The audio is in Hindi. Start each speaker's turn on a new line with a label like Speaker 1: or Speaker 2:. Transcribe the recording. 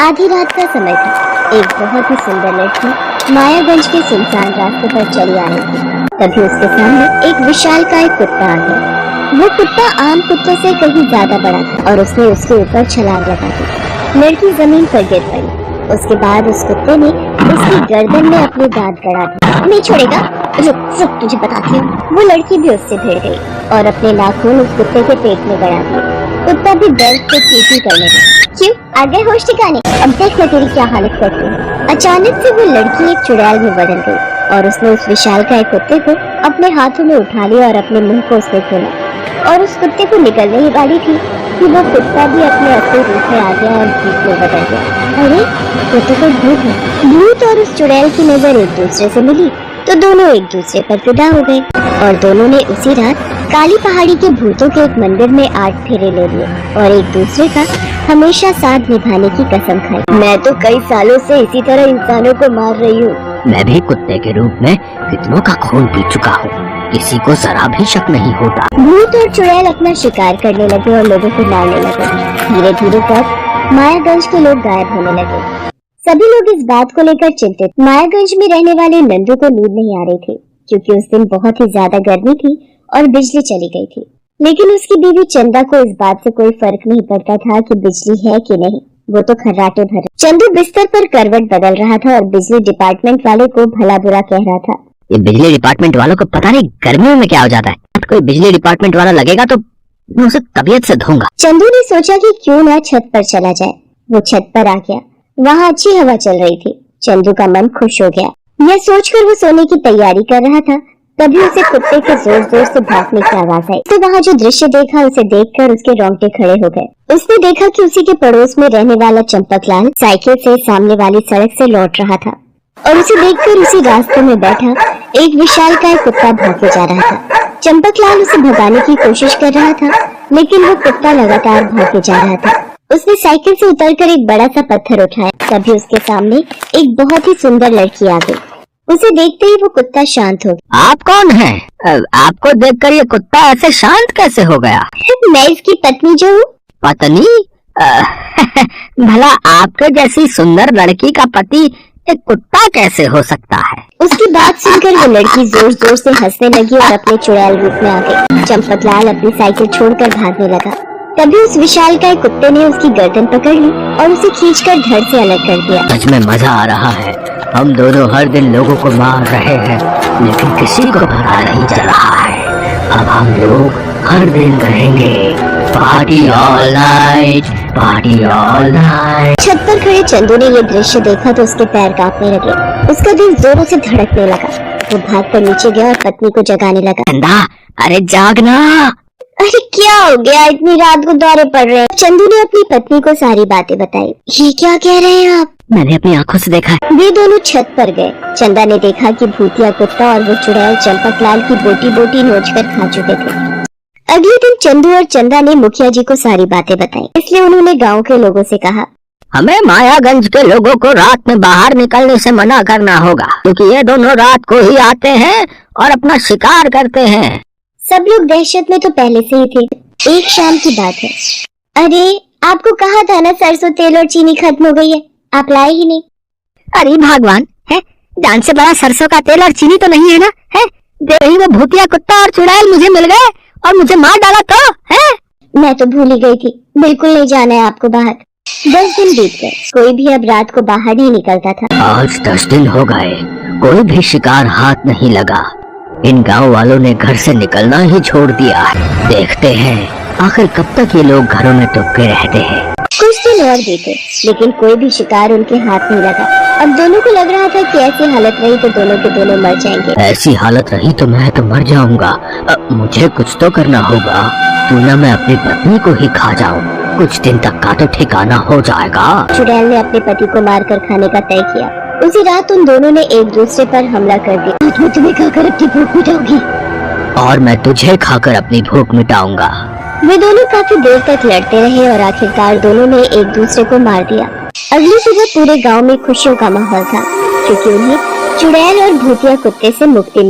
Speaker 1: आधी रात का समय था। एक बहुत ही सुंदर लड़की मायागंज के सुनसान रास्ते पर चली आ रही थी। तभी उसके सामने एक विशालकाय कुत्ता आ गया। वो कुत्ता आम कुत्तों से कहीं ज्यादा बड़ा था और उसने उसके ऊपर छलांग लगा दी। लड़की जमीन पर गिर पड़ी। उसके बाद उस कुत्ते ने उसकी गर्दन में अपने दांत गड़ा दिए। नहीं छोड़ेगा, रुक तुझे बताती हूँ। वो लड़की भी उससे भिड़ गई और अपने नाखून उस कुत्ते के पेट में गड़ा दिए। कुत्ता भी दर्द से चींटी करने लगा। क्यों? आ गए होश ठिकाने? अब देख मैं तेरी क्या हालत करती हूँ। अचानक से वो लड़की एक चुड़ैल में बदल गई और उसने उस विशालकाय कुत्ते को अपने हाथों में उठा लिया और अपने मुंह को उसने खोला और उस कुत्ते को निकलने ही वाली थी कि वो कुत्ता भी अपने असली रूप में आ गया और भूत में बदल गया। अरे कुत्ते को भूत है। भूत और उस चुड़ैल की नजर एक दूसरे से मिली तो दोनों एक दूसरे पर फिदा हो गए और दोनों ने उसी रात काली पहाड़ी के भूतों के एक मंदिर में 8 फेरे ले लिए और एक दूसरे का हमेशा साथ निभाने की कसम खाई। मैं तो कई सालों से इसी तरह इंसानों को मार रही हूँ।
Speaker 2: मैं भी कुत्ते के रूप में कितनों का खून पी चुका हूँ, किसी को जरा भी शक नहीं होता।
Speaker 1: भूत और चुड़ैल अपना शिकार करने लगे और लोगों को मारने लगे। धीरे धीरे तक मायागंज के लोग गायब होने लगे। सभी लोग इस बात को लेकर चिंतित। मायागंज में रहने वाले नंदू को नींद नहीं आ रही थी क्योंकि उस दिन बहुत ही ज्यादा गर्मी थी और बिजली चली गई थी। लेकिन उसकी बीवी चंदा को इस बात से कोई फर्क नहीं पड़ता था कि बिजली है कि नहीं, वो तो खर्राटे भर। चंदू बिस्तर पर करवट बदल रहा था और बिजली डिपार्टमेंट वाले को भला बुरा कह रहा था।
Speaker 2: ये बिजली डिपार्टमेंट वालों को पता नहीं गर्मियों में क्या हो जाता है। कोई बिजली डिपार्टमेंट वाला लगेगा तो मैं उसे तबीयत से धोऊंगा।
Speaker 1: चंदू ने सोचा कि क्यों ना छत पर चला जाए। वो छत पर आ गया। वहाँ अच्छी हवा चल रही थी। चंदू का मन खुश हो गया। यह सोचकर वो सोने की तैयारी कर रहा था, तभी उसे कुत्ते के जोर जोर से भौंकने की आवाज आई। तो वहाँ जो दृश्य देखा उसे देखकर उसके रोंगटे खड़े हो गए। उसने देखा कि उसी के पड़ोस में रहने वाला चंपकलाल साइकिल से सामने वाली सड़क से लौट रहा था और उसे देखकर उसी रास्ते में बैठा एक विशालकाय कुत्ता भागे जा रहा था। चंपकलाल उसे भगाने की कोशिश कर रहा था लेकिन वो कुत्ता लगातार भागे जा रहा था। उसने साइकिल से उतरकर एक बड़ा सा पत्थर उठाया। तभी उसके सामने एक बहुत ही सुंदर लड़की आ गई। उसे देखते ही वो कुत्ता शांत हो गया।
Speaker 2: आप कौन हैं? आपको देखकर ये कुत्ता ऐसे शांत कैसे हो गया?
Speaker 1: मैं इसकी पत्नी जो हूँ।
Speaker 2: पत्नी? भला आपके जैसी सुंदर लड़की का पति एक कुत्ता कैसे हो सकता है?
Speaker 1: उसकी बात सुनकर वो लड़की जोर जोर से हंसने लगी और अपने चुड़ैल रूप में आ गई। चंपकलाल अपनी साइकिल छोड़कर भागने लगा। तभी उस विशालकाय कुत्ते ने उसकी गर्दन पकड़ ली और उसे खींचकर धड़ से अलग कर दिया।
Speaker 2: सच में मजा आ रहा है। हम दोनों हर दिन लोगों को मार रहे हैं लेकिन किसी को पता नहीं चल रहा है। अब हम लोग हर दिन करेंगे party all night, party all night.
Speaker 1: छत पर खड़े चंदू ने ये दृश्य देखा तो उसके पैर कांपने लगे। उसका दिल जोरों से धड़कने लगा। वो भागकर नीचे गया और पत्नी को जगाने लगा।
Speaker 2: चंदा, अरे जागना।
Speaker 1: अरे क्या हो गया? इतनी रात को दौरे पड़ रहे हैं। चंदू ने अपनी पत्नी को सारी बातें बताई। ये क्या कह रहे हैं आप?
Speaker 2: मैंने अपनी आंखों से देखा है।
Speaker 1: वे दोनों छत पर गए। चंदा ने देखा कि भूतिया कुत्ता और वो चुड़ैल चंपकलाल की बोटी बोटी नोचकर खा चुके थे। अगले दिन चंदू और चंदा ने मुखिया जी को सारी बातें बताई। इसलिए उन्होंने गांव के लोगों से कहा,
Speaker 2: हमें मायागंज के लोगों को रात में बाहर निकलने से मना करना होगा क्योंकि ये दोनों रात को ही आते हैं और अपना शिकार करते हैं।
Speaker 1: सब लोग दहशत में तो पहले से ही थे। एक शाम की बात है। अरे आपको कहा था ना सरसों तेल और चीनी खत्म हो गई है, आप लाए ही नहीं।
Speaker 2: अरे भगवान, है जान से बड़ा सरसों का तेल और चीनी तो नहीं है ना? है वही वो भूतिया कुत्ता और चुड़ैल मुझे मिल गए और मुझे मार डाला तो है।
Speaker 1: मैं तो भूल ही गई थी। बिल्कुल नहीं जाना है आपको बाहर। 10 दिन बीत गए। कोई भी अब रात को बाहर नहीं निकलता था।
Speaker 2: आज 10 दिन हो गए, कोई भी शिकार हाथ नहीं लगा। इन गांव वालों ने घर से निकलना ही छोड़ दिया है। देखते हैं आखिर कब तक ये लोग घरों में टुपके रहते हैं।
Speaker 1: कुछ दिन और बीते लेकिन कोई भी शिकार उनके हाथ नहीं लगा। अब दोनों को लग रहा था कि ऐसी हालत रही तो दोनों के दोनों मर जाएंगे।
Speaker 2: ऐसी हालत रही तो मैं तो मर जाऊंगा। मुझे कुछ तो करना होगा, क्यों ना मैं अपनी पत्नी को ही खा जाऊं। कुछ दिन तक का तो ठिकाना हो जाएगा।
Speaker 1: चुड़ैल ने अपने पति को मारकर खाने का तय किया। उसी रात उन दोनों ने एक दूसरे पर हमला कर दिया। मैं तुम्हें खाकर अपनी भूख मिटाऊंगी
Speaker 2: और मैं तुझे खाकर अपनी भूख मिटाऊंगा।
Speaker 1: वे दोनों काफी देर तक लड़ते रहे और आखिरकार दोनों ने एक दूसरे को मार दिया। अगली सुबह पूरे गांव में खुशियों का माहौल था क्योंकि उन्हें चुड़ैल और भूतिया कुत्ते से मुक्ति